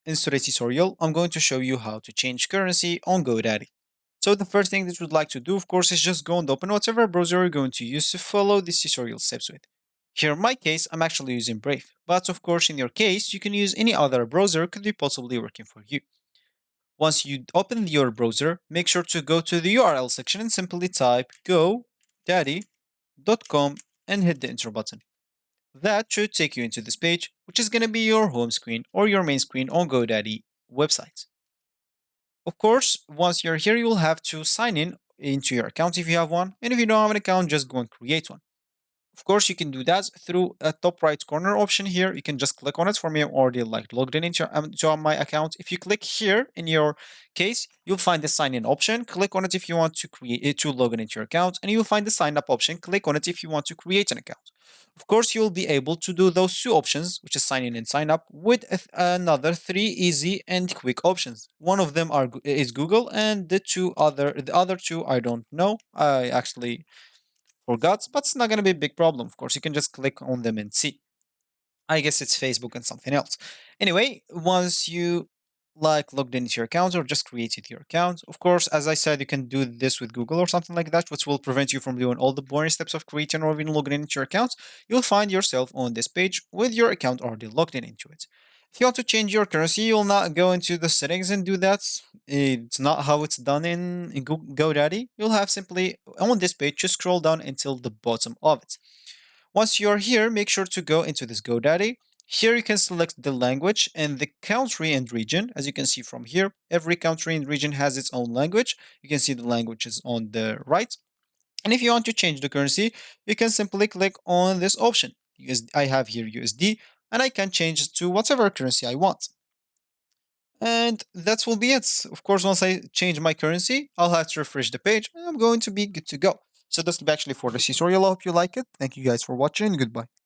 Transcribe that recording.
in today's tutorial, I'm going to show you how to change currency on GoDaddy. So the first thing that we'd like to do, of course, is just go and open whatever browser you're going to use to follow this tutorial steps with. Here in my case, I'm actually using Brave, but of course in your case, you can use any other browser could be possibly working for you. Once you open your browser, make sure to go to the URL section and simply type godaddy.com and hit the enter button. That should take you into this page, which is going to be your home screen or your main screen on GoDaddy website. Of course, once you're here, you will have to sign in into your account if you have one, and if you don't have an account, just go and create one. Of course, you can do that through a top right corner option here. You can just click on it. For me, I'm already logged in into my account. If you click here in your case, you'll find the sign in option. Click on it if you want to create it to log in into your account, and you'll find the sign up option. Click on it if you want to create an account. Of course, you'll be able to do those two options, which is sign in and sign up, with another three easy and quick options. One of them is Google, and the other two I don't know. I actually forgot, but it's not going to be a big problem. Of course, you can just click on them and see. I guess it's Facebook and something else. Anyway, once you logged into your account or just created your account, of course, as I said, you can do this with Google or something like that, which will prevent you from doing all the boring steps of creating or even logging into your account. You'll find yourself on this page with your account already logged in into it. If you want to change your currency, you'll not go into the settings and do that. It's not how it's done in GoDaddy. You'll have simply on this page just scroll down until the bottom of it. Once you're here, make sure to go into this GoDaddy. Here you can select the language and the country and region. As you can see from here, every country and region has its own language. You can see the languages on the right. And if you want to change the currency, you can simply click on this option. I have here USD, and I can change it to whatever currency I want. And that will be it. Of course, once I change my currency, I'll have to refresh the page and I'm going to be good to go. So this will be actually for this tutorial. I hope you like it. Thank you guys for watching. Goodbye.